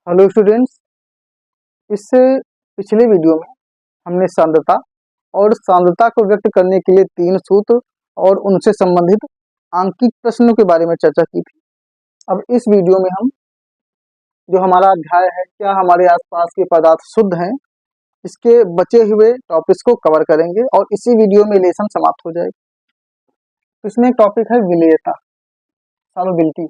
Hello students. इससे पिछले video में हमने सांद्रता और सांद्रता को व्यक्त करने के लिए तीन सूत्र और उनसे संबंधित आंकिक प्रश्नों के बारे में चर्चा की थी। अब इस वीडियो में हम जो हमारा अध्याय है, क्या हमारे आसपास के पदार्थ शुद्ध हैं, इसके बचे हुए टॉपिक्स को कवर करेंगे और इसी वीडियो में लेसन समाप्त हो जाएगा। तो इसमें एक टॉपिक है विलेयता, सॉल्युबिलिटी।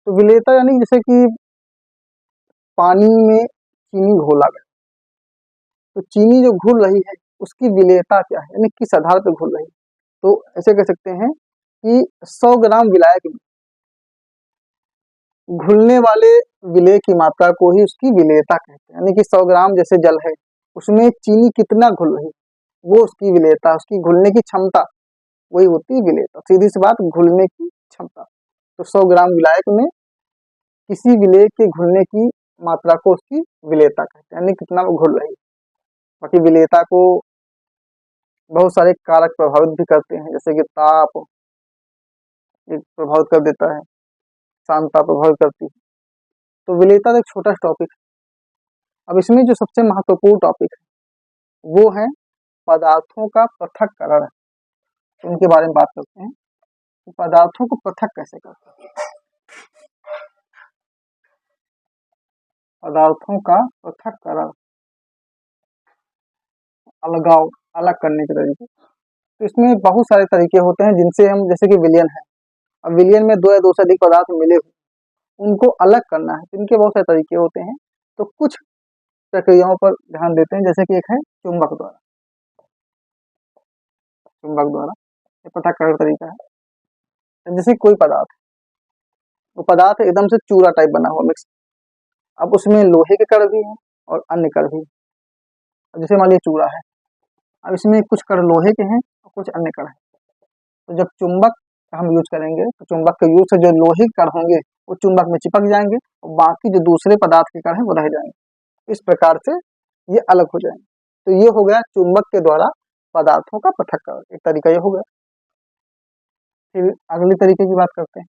तो विलेयता यानी जैसे कि पानी में चीनी घोला गया, तो चीनी जो घुल रही है उसकी विलेयता क्या है, यानी किस आधार पर घुल रही है। तो ऐसे कह सकते हैं कि 100 ग्राम विलायक में घुलने वाले विलेय की मात्रा को ही उसकी विलेयता कहते हैं। यानी कि 100 ग्राम जैसे जल है, उसमें चीनी कितना घुल रही है वो उसकी विलेयता, उसकी घुलने की क्षमता, वही होती है विलेयता। सीधी सी बात, घुलने की क्षमता। तो 100 ग्राम विलायक में किसी विलेय के घुलने की मात्रा को उसकी विलेयता कहते हैं, यानी कितना वो घुल रही है। बाकी विलेयता को बहुत सारे कारक प्रभावित भी करते हैं, जैसे कि ताप एक प्रभावित कर देता है, सांद्रता प्रभावित करती है। तो विलेयता एक छोटा टॉपिक है। अब इसमें जो सबसे महत्वपूर्ण टॉपिक है वो है पदार्थों का पृथक्करण। तो उनके बारे में बात करते हैं कि पदार्थों को पृथक कैसे करते हैं। पदार्थों का पृथक्करण, अलगाव, अलग करने के तरीके। तो इसमें बहुत सारे तरीके होते हैं जिनसे हम, जैसे कि विलयन है, अब विलयन में दो या दो से अधिक पदार्थ मिले हुए, उनको अलग करना है, तो इनके बहुत सारे तरीके होते हैं। तो कुछ प्रक्रियाओं पर ध्यान देते हैं, जैसे कि एक है चुंबक द्वारा। चुंबक द्वारा ये पृथक्करण तरीका है। जैसे कोई पदार्थ, वो पदार्थ एकदम से चूरा टाइप बना हुआ मिक्स, अब उसमें लोहे के कण भी हैं और अन्य कण भी। जैसे मान लीजिए चूरा है, अब इसमें कुछ कण लोहे के हैं और कुछ अन्य कण हैं। तो जब चुंबक का हम यूज करेंगे तो चुंबक के यूज से जो लोहे के कण होंगे वो चुंबक में चिपक जाएंगे और बाकी जो दूसरे पदार्थ के कण हैं वो रह जाएंगे। इस प्रकार से ये अलग हो जाएंगे। तो ये हो गया चुंबक के द्वारा पदार्थों का पृथक्करण, एक तरीका ये हो गया। फिर अगली तरीके की बात करते हैं।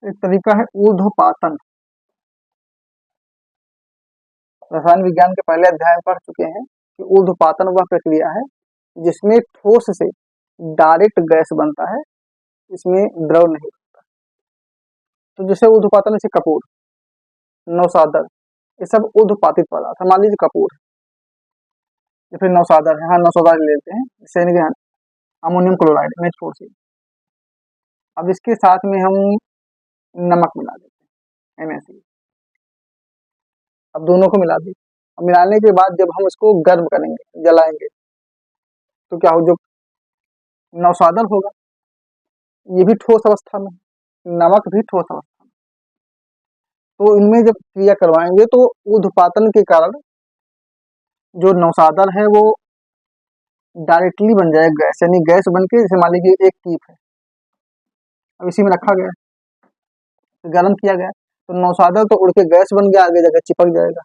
एक तरीका है ऊर्ध्वपातन। रसायन विज्ञान के पहले अध्याय में पढ़ चुके हैं कि ऊर्ध्वपातन वह प्रक्रिया है जिसमें ठोस से डायरेक्ट गैस बनता है, इसमें द्रव नहीं बनता। तो जैसे ऊर्ध्वपातन, जैसे कपूर, नौसादर, ये सब ऊर्ध्वपातित पदार्थ है। मान लीजिए कपूर या फिर नौसादर है, हाँ नौसादर ले लेते हैं, जैसे अमोनियम क्लोराइड NH4 अब इसके साथ में हम नमक मिला देते हैं, NaCl। अब दोनों को मिला दी, अब मिलाने के बाद जब हम इसको गर्म करेंगे, जलाएंगे, तो क्या हो, जो नौसादर होगा ये भी ठोस अवस्था में, नमक भी ठोस अवस्था में। तो इनमें जब क्रिया करवाएंगे तो ऊर्ध्वपातन के कारण जो नौसादर है वो डायरेक्टली बन जाएगा गैस, यानी गैस बन के, जैसे मान लीजिए एक कीप है, अब इसी में रखा गया, तो गर्म किया गया, तो नौसादर तो उड़ के गैस बन गया, आगे जाकर चिपक जाएगा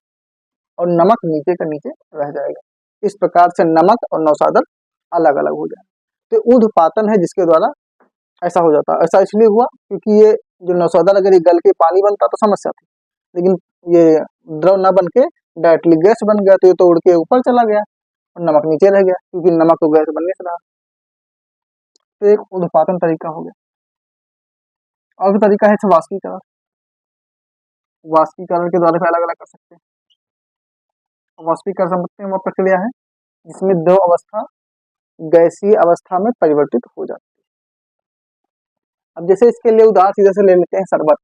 और नमक नीचे का नीचे रह जाएगा। इस प्रकार से नमक और नौसादर अलग अलग हो जाए। तो ऊर्ध्वपातन है जिसके द्वारा ऐसा हो जाता है। ऐसा इसलिए हुआ क्योंकि ये जो नौसादर अगर ये गल के पानी बनता तो समस्या थी, लेकिन ये द्रव न बन के डायरेक्टली गैस बन गया, तो ये तो उड़ के ऊपर चला गया और नमक नीचे रह गया, क्योंकि नमक तो गैस बनने से रहा। तो एक ऊर्ध्वपातन तरीका हो गया। और भी तरीका है वाष्पीकरण। वाष्पीकरण के द्वारा अलग अलग कर सकते हैं। वाष्पीकरण समझते हैं, वह प्रक्रिया है जिसमें द्रव अवस्था गैसीय अवस्था में परिवर्तित हो जाती है। अब जैसे इसके लिए उदाहरण सीधे से ले लेते हैं शरबत,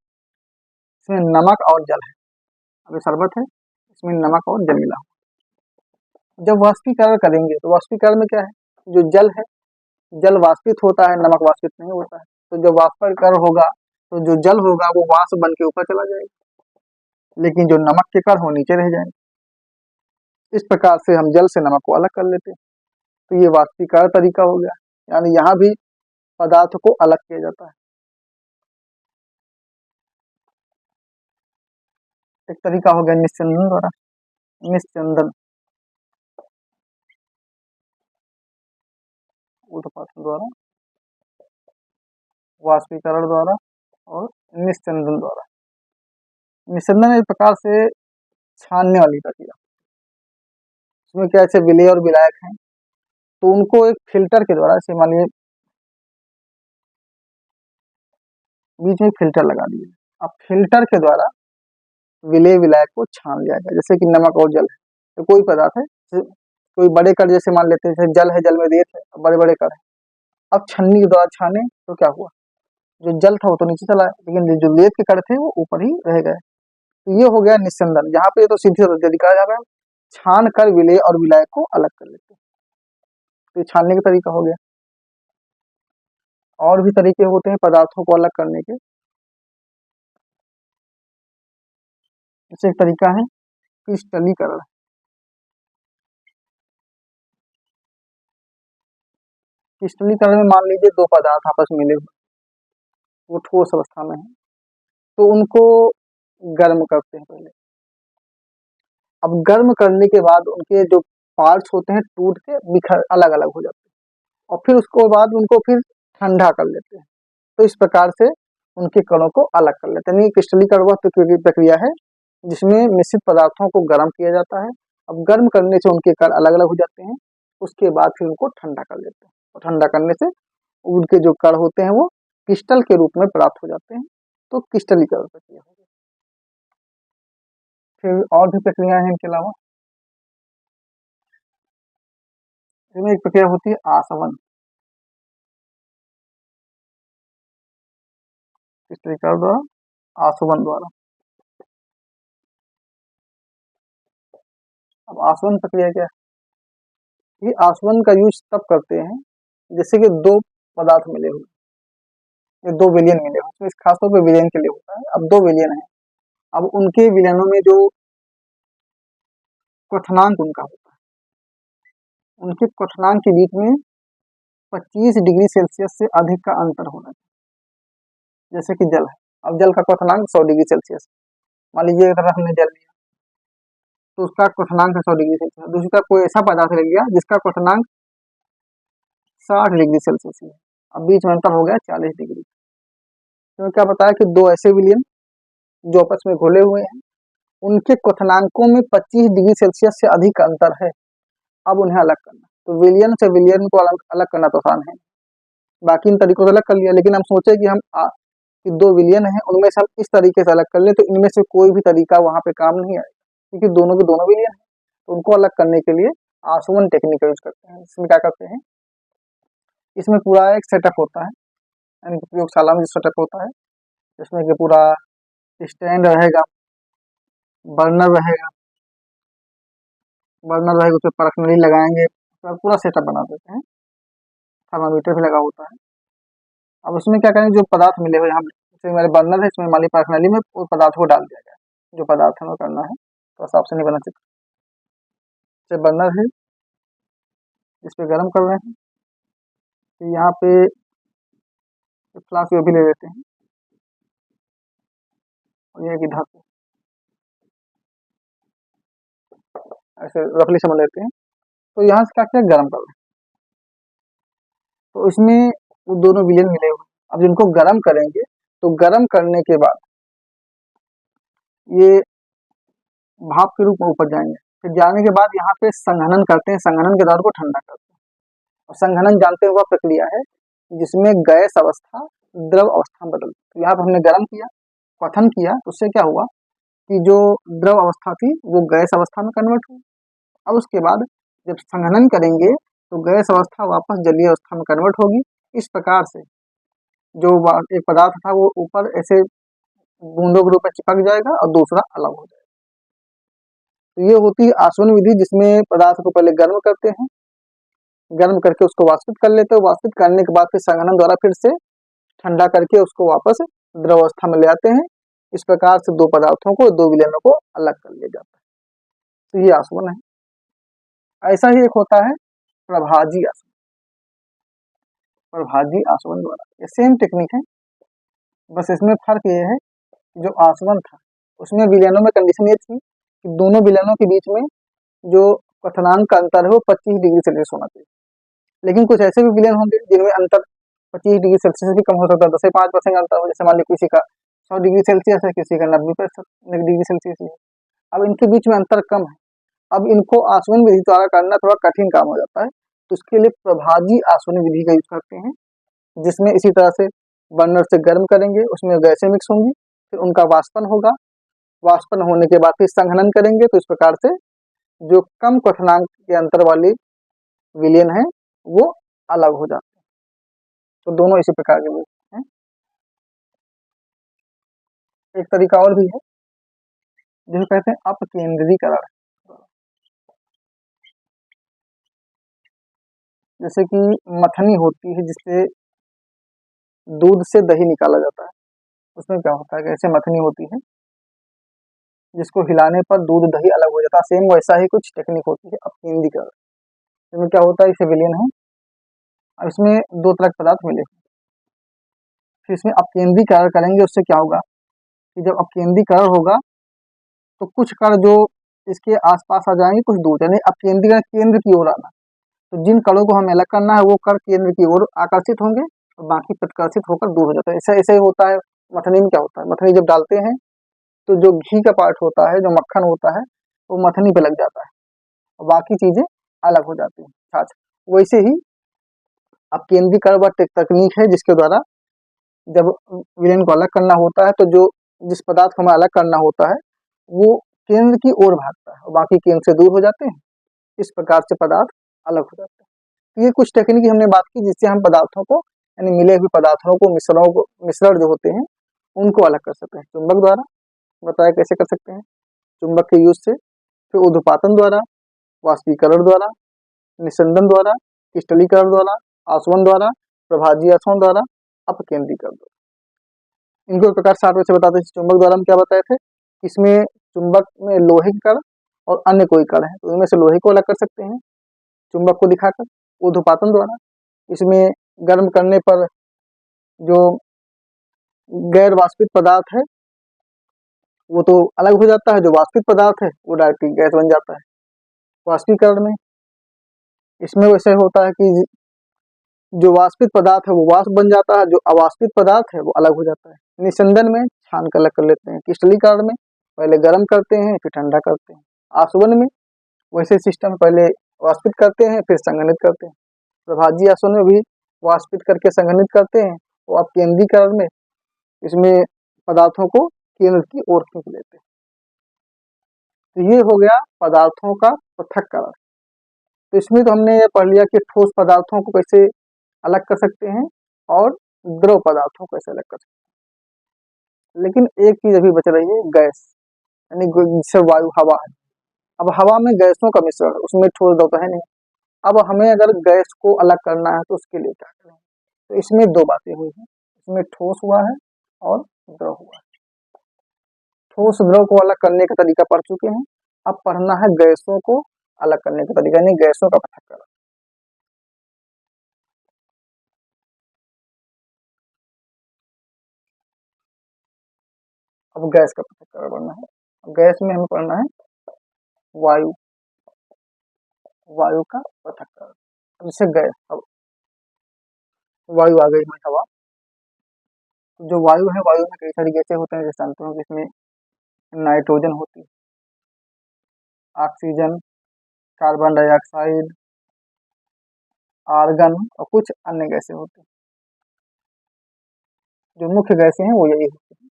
इसमें नमक और जल है। अभी शरबत है, इसमें नमक और जल मिला। जब वाष्पीकरण करेंगे तो वाष्पीकरण में क्या है, जो जल है, जल वाष्पित होता है, नमक वाष्पित नहीं होता है। तो जब वाष्पीकरण होगा तो जो जल होगा वो वाष्प बन के ऊपर चला जाएगा, लेकिन जो नमक के कण हो नीचे रह जाएंगे। इस प्रकार से हम जल से नमक को अलग कर लेते हैं। तो ये वाष्पीकरण तरीका हो गया, यानी यहाँ भी पदार्थ को अलग किया जाता है। एक तरीका हो गया निस्यंदन द्वारा। निस्यंदन ऊर्ध्वपातन द्वारा वाष्पीकरण द्वारा और निस्यंदन द्वारा। निस्यंदन एक प्रकार से छानने वाली प्रक्रिया, उसमें क्या ऐसे विलेय और विलायक हैं, तो उनको एक फिल्टर के द्वारा, जैसे मानिए बीच में फिल्टर लगा दिए, अब फिल्टर के द्वारा विलेय विलायक को छान लिया गया। जैसे कि नमक और जल है, तो कोई पदार्थ है, कोई बड़े कण जैसे मान लेते हैं, जैसे जल है, जल में रेत है, बड़े बड़े कण है, अब छन्नी के द्वारा छाने तो क्या हुआ, जो जल था वो तो नीचे चला, लेकिन जो रेत के कण थे वो ऊपर ही रह गए। तो ये हो गया निस्यंदन, जहाँ पे तो सीधी तरीका है, जहाँ पे छान कर विलेय और विलायक को अलग कर लेते हैं, तो ये छानने का तरीका हो गया। और भी तरीके होते हैं पदार्थों को अलग करने के, जैसे एक तरीका है क्रिस्टलीकरण। क्रिस्टलीकरण में मान लीजिए दो पदार्थ आपस में मिले हुए, वो ठोस अवस्था में है, तो उनको गर्म करते हैं पहले। अब गर्म करने के बाद उनके जो पार्ट्स होते हैं टूट के बिखर अलग अलग हो जाते हैं, और फिर उसको बाद उनको फिर ठंडा कर लेते हैं, तो इस प्रकार से उनके कणों को अलग कर लेते हैं। क्रिस्टलीकरण वह प्रक्रिया है जिसमें मिश्रित पदार्थों को गर्म किया जाता है। अब गर्म करने से उनके कण अलग अलग हो जाते हैं, उसके बाद फिर उनको ठंडा कर लेते हैं, और ठंडा करने से उनके जो कण होते हैं वो क्रिस्टल के रूप में प्राप्त हो जाते हैं, तो क्रिस्टलीकरण प्रक्रिया हो गई। फिर और भी प्रक्रिया है इनके अलावा, इसमें एक प्रक्रिया होती है आसवन। क्रिस्टलीकरण द्वारा, आसवन द्वारा। अब आसवन प्रक्रिया क्या है, ये आसवन का यूज तब करते हैं जैसे कि दो पदार्थ मिले हुए, ये दो विलयन मिले हुए, तो इस खासतौर पर विलयन के लिए होता है। अब दो विलयन है, अब उनके विलयनों में जो क्वथनांक उनका होता है, उनके क्वथनांक के बीच में 25 डिग्री सेल्सियस से अधिक का अंतर होना चाहिए। जैसे कि जल है, अब जल का क्वथनांक 100 डिग्री सेल्सियस, मान लीजिए अगर हमने जल लिया तो उसका क्वथनांक है 100 डिग्री सेल्सियस। दूसरी तरफ कोई ऐसा पदार्थ ले लिया जिसका क्वथनांक 60 डिग्री सेल्सियस है, अब बीच में अंतर हो गया 40 डिग्री। तो क्या बताया कि दो ऐसे विलयन जो आपस में घुले हुए हैं, उनके क्वथनांकों में 25 डिग्री सेल्सियस से अधिक अंतर है, अब उन्हें अलग करना। तो विलयन से विलयन को अलग अलग करना तो आसान है, बाकी इन तरीकों से अलग कर लिया, लेकिन हम सोचे कि हम कि दो विलयन हैं उनमें से हम इस तरीके से अलग कर ले, तो इनमें से कोई भी तरीका वहां पे काम नहीं आएगा, क्योंकि दोनों के दोनों विलयन हैं। तो उनको अलग करने के लिए आसवन टेक्निक यूज करते हैं। इसमें क्या करते हैं, इसमें पूरा एक सेटअप होता है, यानी कि प्रयोगशाला में जो सेटअप होता है, जिसमें कि पूरा स्टैंड रहेगा, बर्नर रहेगा, उस पर परखनली लगाएंगे, पूरा सेटअप बना देते हैं, थर्मामीटर भी लगा होता है। अब उसमें क्या करेंगे, जो पदार्थ मिले हुए यहाँ, जैसे मेरे बर्नर है, इसमें माली परखनली में उस पदार्थ को डाल दिया गया, जो पदार्थ हमें करना है, तो हिसाब से नहीं बना चित्र। जैसे बर्नर है, इस पे गर्म कर रहे हैं, तो यहाँ पे फ्लास्क भी ले लेते हैं, और ये कि धातु ऐसे रफली समझ लेते हैं, तो यहाँ से क्या किया, गर्म कर रहे हैं, तो इसमें वो दोनों विलयन मिले हुए। अब जिनको गर्म करेंगे, तो गर्म करने के बाद ये भाप के रूप में ऊपर जाएंगे, फिर जाने के बाद यहाँ पे संघनन करते हैं, संघनन के दौर को ठंडा करते हैं। और संघनन जानते हुआ प्रक्रिया है जिसमें गैस अवस्था द्रव अवस्था में बदलती है। तो यहाँ पर हमने गर्म किया, क्वथन किया, तो उससे क्या हुआ कि जो द्रव अवस्था थी वो गैस अवस्था में कन्वर्ट हुई। अब उसके बाद जब संघनन करेंगे तो गैस अवस्था वापस जलीय अवस्था में कन्वर्ट होगी। इस प्रकार से जो एक पदार्थ था वो ऊपर ऐसे बूंदों के रूप में चिपक जाएगा और दूसरा अलग हो जाएगा। तो ये होती है आसवन विधि, जिसमें पदार्थ को पहले गर्म करते हैं, गर्म करके उसको वाष्पित कर लेते हैं, वाष्पित करने के बाद फिर संघनन द्वारा फिर से ठंडा करके उसको वापस द्रव अवस्था में ले आते हैं। इस प्रकार से दो पदार्थों को, दो विलयनों को अलग कर लिया जाता है, तो ये आसवन है। ऐसा ही एक होता है प्रभाजी आसवन, प्रभाजी आसवन द्वारा, ये सेम टेक्निक है, बस इसमें फर्क ये है कि जो आसवन था उसमें विलयनों में कंडीशन ये थी कि दोनों विलयनों के बीच में जो क्वथनांक का अंतर है वो 25 डिग्री सेल्सियस होना चाहिए। लेकिन कुछ ऐसे भी विलयन होंगे जिनमें अंतर 25 डिग्री सेल्सियस भी कम हो सकता है, 10 से 5% अंतर हो। जैसे मान लीजिए किसी का 100 डिग्री सेल्सियस है, किसी का 90 डिग्री सेल्सियस है। अब इनके बीच में अंतर कम है। अब इनको आसवन विधि द्वारा करना थोड़ा कठिन काम हो जाता है, तो उसके लिए प्रभाजी आसवन विधि का यूज करते हैं, जिसमें इसी तरह से बर्नर से गर्म करेंगे, उसमें गैसें मिक्स होंगी, फिर उनका वाष्पन होगा। वाष्पन होने के बाद फिर संघनन करेंगे, तो इस प्रकार से जो कम क्वथनांक के अंतर वाली विलयन है वो अलग हो जाते हैं। तो दोनों इसी प्रकार के हैं। एक तरीका और भी है जिसे कहते हैं अपकेंद्रीकरण। जैसे कि मथनी होती है जिससे दूध से दही निकाला जाता है, उसमें क्या होता है कि ऐसे मथनी होती है जिसको हिलाने पर दूध दही अलग हो जाता है। सेम वैसा ही कुछ टेक्निक होती है अपकेंद्रीकरण। इसमें क्या होता है, इसे विलयन है, अब इसमें दो तरह के पदार्थ मिले, फिर इसमें अपकेंद्रीकरण करेंगे, उससे क्या होगा कि जब अपकेंद्रीकरण होगा तो कुछ कण जो इसके आसपास आ जाएंगे, कुछ दूर, यानी अपकेंद्रीकरण केंद्र की ओर आना। तो जिन कणों को हमें अलग करना है वो कण केंद्र की ओर आकर्षित होंगे और बाकी प्रतिकर्षित होकर दूर हो जाता है। ऐसा ऐसे ही होता है मथनी में। क्या होता है, मथनी जब डालते हैं तो जो घी का पार्ट होता है, जो मक्खन होता है, वो मथनी पे लग जाता है और बाकी चीजें अलग हो जाती हैं छाछ। वैसे ही अपकेंद्रीकरण वह तकनीक है जिसके द्वारा जब विलयन को अलग करना होता है तो जो जिस पदार्थ को हमें अलग करना होता है वो केंद्र की ओर भागता है और बाकी केंद्र से दूर हो जाते हैं। इस प्रकार से पदार्थ अलग हो जाते हैं। तो ये कुछ टेक्निक की हमने बात की जिससे हम पदार्थों को, यानी मिले हुए पदार्थों को, मिश्रण जो होते हैं उनको अलग कर सकते हैं। चुंबक द्वारा बताया कैसे कर सकते हैं, चुंबक के यूज से, फिर ऊर्ध्वपातन द्वारा, वाष्पीकरण द्वारा, निस्यंदन द्वारा, क्रिस्टलीकरण द्वारा, आसवन द्वारा, प्रभाजी आसवन द्वारा, अपकेंद्रीकरण द्वारा। इनको एक प्रकार 60 से बताते हैं। चुंबक द्वारा हम क्या बताए थे, इसमें चुंबक में लोहे के कण और अन्य कोई कण है तो उनमें से लोहे को अलग कर सकते हैं चुंबक को दिखाकर। ऊर्ध्वपातन द्वारा, इसमें गर्म करने पर जो गैर वाष्पित पदार्थ है वो तो अलग हो जाता है, जो वाष्पित पदार्थ है वो डायरेक्टली गैस बन जाता है। वाष्पीकरण में इसमें वैसे होता है कि जो वाष्पित पदार्थ है वो वाष्प बन जाता है, जो अवाष्पित पदार्थ है वो अलग हो जाता है। निस्यंदन में छान कर अलग कर लेते हैं। क्रिस्टलीकरण में पहले गर्म करते हैं फिर ठंडा करते हैं। आसवन में वैसे सिस्टम, पहले वाष्पित करते हैं फिर संघनित करते हैं। प्रभाजी आसवन में भी वाष्पित करके संघनित करते हैं। और अब केंद्रीकरण में इसमें पदार्थों को केंद्र की ओर खींच लेते हैं। तो ये हो गया पदार्थों का पृथक्करण। तो इसमें तो हमने ये पढ़ लिया कि ठोस पदार्थों को कैसे अलग कर सकते हैं और द्रव पदार्थों को कैसे अलग कर सकते हैं। लेकिन एक चीज अभी बच रही है, गैस, यानी जिससे वायु, हवा है। अब हवा में गैसों का मिश्रण है, उसमें ठोस द्रव तो है नहीं। अब हमें अगर गैस को अलग करना है तो उसके लिए क्या करें, तो इसमें दो बातें हुई हैं, इसमें ठोस हुआ है और द्रव हुआ है। ठोस द्रव को अलग करने का तरीका पढ़ चुके हैं, अब पढ़ना है गैसों को अलग करने का तरीका, यानी गैसों का पृथक्करण। अब गैस का पृथक्करण पढ़ना है। अब गैस में हमें पढ़ना है वायु, वायु का पृथक्करण। जैसे गैस, अब वायु आ गई में हवा, तो जो वायु है, वायु में कई सारी गैसें होते हैं जैसे जानते हो, जिसमें नाइट्रोजन होती है, ऑक्सीजन, कार्बन डाइऑक्साइड, आर्गन और कुछ अन्य गैसें होती हैं। जो मुख्य गैसें हैं वो यही होती हैं।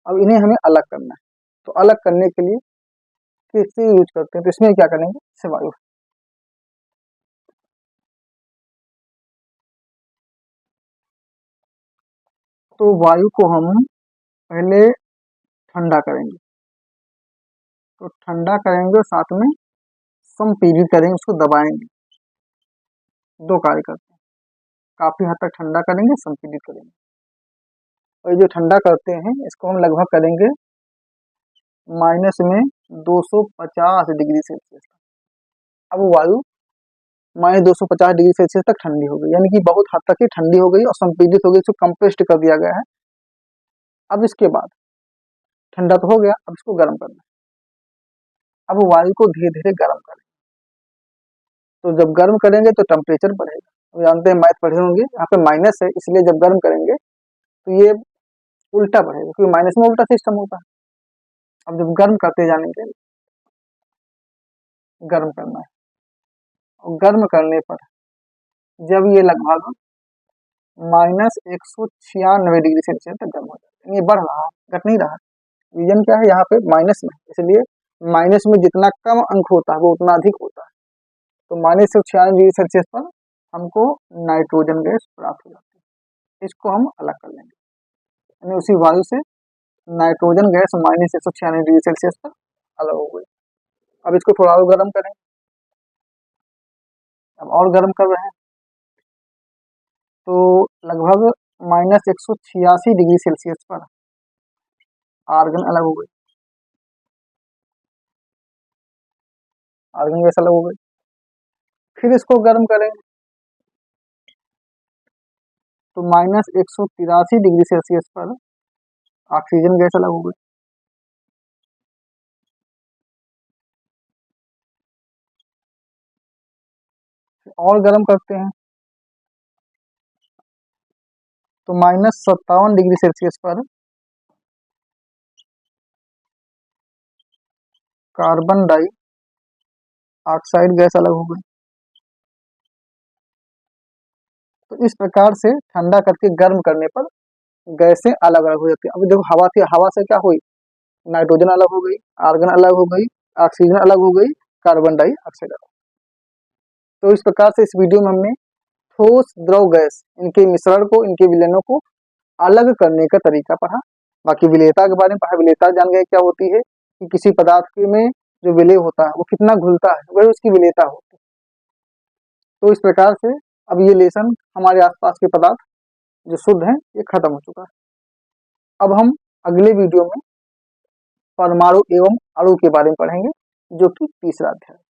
अब इन्हें हमें अलग करना है, तो अलग करने के लिए किससे यूज करते हैं, तो इसमें क्या करेंगे, जैसे वायु, तो वायु को हम पहले ठंडा करेंगे, तो ठंडा करेंगे और साथ में संपीड़ित करेंगे, उसको दबाएंगे। दो कार्य करते हैं, काफी हद तक ठंडा करेंगे, संपीड़ित करेंगे। और ये जो ठंडा करते हैं इसको हम लगभग करेंगे माइनस में 250 डिग्री सेल्सियस तक। अब वायु -250 डिग्री सेल्सियस तक ठंडी हो गई, यानी कि बहुत हद तक ही ठंडी हो गई और संपीड़ित हो गई, इसको कंप्रेस्ड कर दिया गया है। अब इसके बाद ठंडा तो हो गया, अब इसको गर्म करना है। अब वायु को धीरे धीरे गर्म करें, तो जब गर्म करेंगे तो टेम्परेचर बढ़ेगा, जानते हैं, मैथ पढ़े होंगे, यहाँ पे माइनस है, इसलिए जब गर्म करेंगे तो ये उल्टा बढ़ेगा, क्योंकि माइनस में उल्टा सिस्टम होता है। अब जब गर्म करते जानेंगे, गर्म करना है, और गर्म करने पर जब ये लगभग -196 डिग्री सेल्सियस तक गर्म हो जाता है, ये बढ़ रहा है, घट नहीं रहा। रीजन क्या है, यहाँ पे माइनस में, इसलिए माइनस में जितना कम अंक होता है वो उतना अधिक होता है। तो -196 डिग्री सेल्सियस पर हमको नाइट्रोजन गैस प्राप्त हो जाती है। इसको हम अलग कर लेंगे, यानी उसी वायु से नाइट्रोजन गैस -196 डिग्री सेल्सियस पर अलग हो गई। अब इसको थोड़ा और गर्म करें, अब और गर्म कर रहे हैं तो लगभग -186 डिग्री सेल्सियस पर आर्गन अलग हो गई, आर्गन गैस अलग हो गई। फिर इसको गर्म करेंगे तो -183 डिग्री सेल्सियस पर ऑक्सीजन गैस अलग हो गई। और गर्म करते हैं तो -57 डिग्री सेल्सियस पर कार्बन डाई ऑक्साइड गैस अलग हो गई। तो इस प्रकार से ठंडा करके गर्म करने पर गैसें अलग अलग हो जाती है। अब देखो, हवा थी, हवा से क्या हुई, नाइट्रोजन अलग हो गई, आर्गन अलग हो गई, ऑक्सीजन अलग हो गई, कार्बन डाई ऑक्साइड अलग। तो इस प्रकार से इस वीडियो में हमने ठोस द्रव गैस, इनके मिश्रण को, इनके विलयनों को अलग करने का तरीका पढ़ा। बाकी विलेयता के बारे में पढ़ा, विलेयता जान गए क्या होती है, कि किसी पदार्थ में जो विलेय होता है वो कितना घुलता है, वही उसकी विलेयता होती है। तो इस प्रकार से अब ये लेसन हमारे आसपास के पदार्थ जो शुद्ध हैं ये खत्म हो चुका है। अब हम अगले वीडियो में परमाणु एवं अणु के बारे में पढ़ेंगे, जो कि तीसरा अध्याय है।